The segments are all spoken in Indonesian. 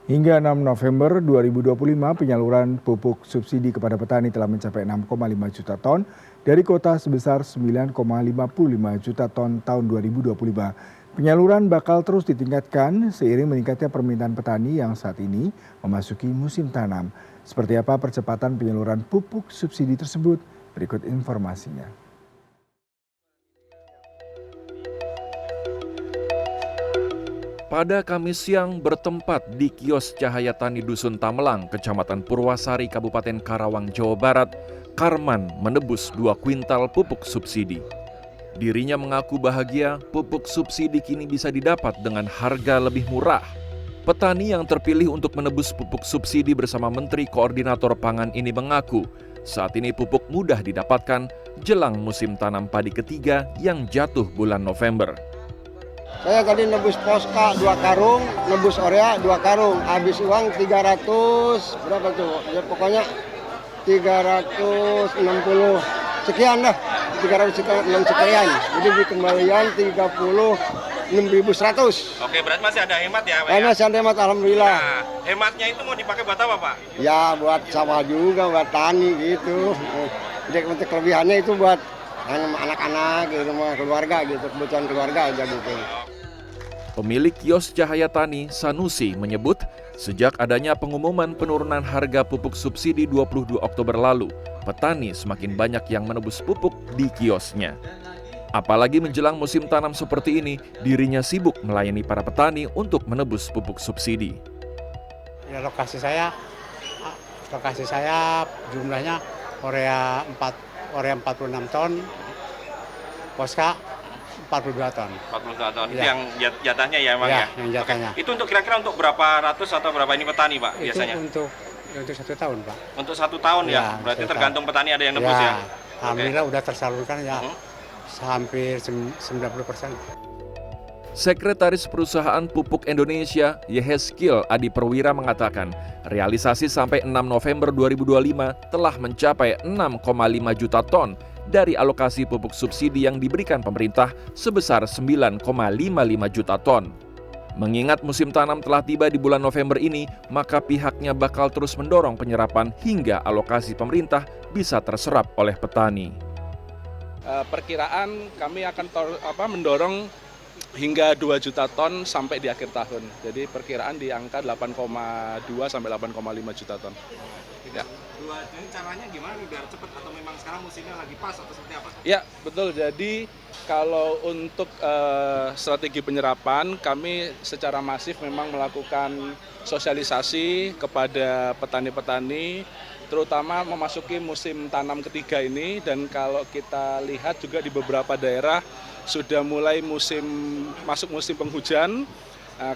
Hingga 6 November 2025, penyaluran pupuk subsidi kepada petani telah mencapai 6,5 juta ton dari kuota sebesar 9,55 juta ton tahun 2025. Penyaluran bakal terus ditingkatkan seiring meningkatnya permintaan petani yang saat ini memasuki musim tanam. Seperti apa percepatan penyaluran pupuk subsidi tersebut? Berikut informasinya. Pada Kamis siang bertempat di kios Cahaya Tani Dusun Tamelang, Kecamatan Purwasari, Kabupaten Karawang, Jawa Barat, Karman menebus 2 kuintal pupuk subsidi. Dirinya mengaku bahagia pupuk subsidi kini bisa didapat dengan harga lebih murah. Petani yang terpilih untuk menebus pupuk subsidi bersama Menteri Koordinator Pangan ini mengaku saat ini pupuk mudah didapatkan jelang musim tanam padi ketiga yang jatuh bulan November. Saya tadi nebus Poska 2 karung, nebus Orea 2 karung, habis uang 300, berapa tuh? Ya pokoknya 360 sekian dah, 306 sekian. Jadi dikembalian 36.100. Oke, berarti masih ada hemat ya, Pak? Masih ada hemat, alhamdulillah. Nah, hematnya itu mau dipakai buat apa, Pak? Ya buat sawah juga, buat tani gitu. Jadi untuk kelebihannya itu buat anak-anak gitu, keluarga gitu, kebutuhan keluarga aja gitu. Pemilik kios Cahaya Tani, Sanusi, menyebut sejak adanya pengumuman penurunan harga pupuk subsidi 22 Oktober lalu, petani semakin banyak yang menebus pupuk di kiosnya. Apalagi menjelang musim tanam seperti ini, dirinya sibuk melayani para petani untuk menebus pupuk subsidi. Ya, lokasi saya jumlahnya Orea 46 ton, Poska 42 ton. 42 ton, Ya. itu yang jatahnya ya, Bang ya? Yang jatahnya. Oke. Itu untuk kira-kira untuk berapa ratus atau berapa ini petani, Pak, biasanya? Itu untuk 1 tahun, Pak. Untuk 1 tahun ya? Berarti tergantung petani ada yang nebus ya? Alhamdulillah udah tersalurkan ya, hampir 90%. Sekretaris Perusahaan Pupuk Indonesia, Yeheskil Adi Perwira mengatakan, realisasi sampai 6 November 2025 telah mencapai 6,5 juta ton dari alokasi pupuk subsidi yang diberikan pemerintah sebesar 9,55 juta ton. Mengingat musim tanam telah tiba di bulan November ini, maka pihaknya bakal terus mendorong penyerapan hingga alokasi pemerintah bisa terserap oleh petani. Perkiraan kami akan mendorong hingga 2 juta ton sampai di akhir tahun. Jadi perkiraan di angka 8,2 sampai 8,5 juta ton. Ya. Ini caranya gimana nih biar cepat atau memang sekarang musimnya lagi pas atau seperti apa? Ya, betul. Jadi kalau untuk strategi penyerapan, kami secara masif memang melakukan sosialisasi kepada petani-petani, terutama memasuki musim tanam ketiga ini. Dan kalau kita lihat juga di beberapa daerah sudah mulai masuk musim penghujan.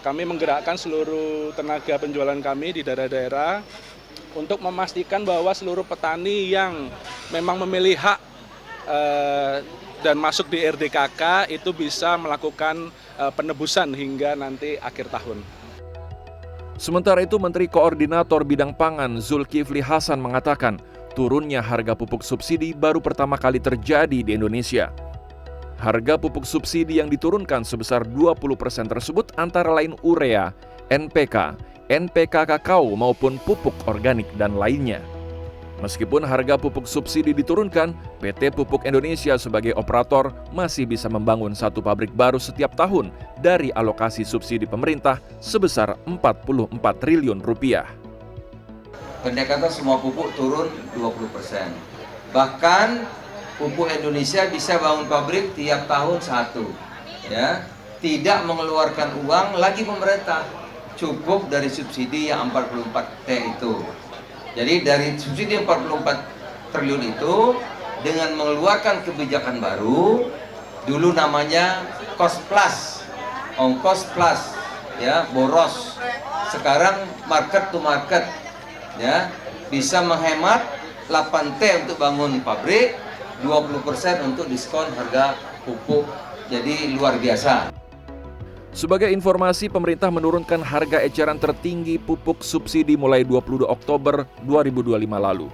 Kami menggerakkan seluruh tenaga penjualan kami di daerah-daerah untuk memastikan bahwa seluruh petani yang memang memilih hak dan masuk di RDKK itu bisa melakukan penebusan hingga nanti akhir tahun. Sementara itu, Menteri Koordinator Bidang Pangan Zulkifli Hasan mengatakan turunnya harga pupuk subsidi baru pertama kali terjadi di Indonesia. Harga pupuk subsidi yang diturunkan sebesar 20% tersebut antara lain urea, NPK, NPK kakao maupun pupuk organik dan lainnya. Meskipun harga pupuk subsidi diturunkan, PT Pupuk Indonesia sebagai operator masih bisa membangun 1 pabrik baru setiap tahun dari alokasi subsidi pemerintah sebesar 44 triliun rupiah. Pendek kata semua pupuk turun 20%. Bahkan Pupuk Indonesia bisa bangun pabrik tiap tahun 1, ya, tidak mengeluarkan uang lagi pemerintah, cukup dari subsidi yang 44T itu. Jadi dari subsidi 44 triliun itu dengan mengeluarkan kebijakan baru, dulu namanya cost plus, ongkos plus, ya, boros. Sekarang market to market, ya, bisa menghemat 8T untuk bangun pabrik, 20% untuk diskon harga pupuk, jadi luar biasa. Sebagai informasi, pemerintah menurunkan harga eceran tertinggi pupuk subsidi mulai 22 Oktober 2025 lalu.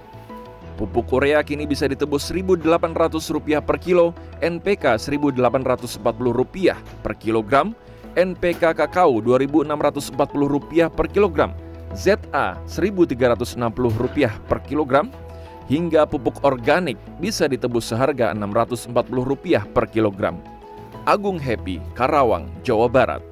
Pupuk urea kini bisa ditebus Rp1.800 per kilo, NPK Rp1.840 per kilogram, NPK kakao Rp2.640 per kilogram, ZA Rp1.360 per kilogram, hingga pupuk organik bisa ditebus seharga Rp640 per kilogram. Agung Happy, Karawang, Jawa Barat.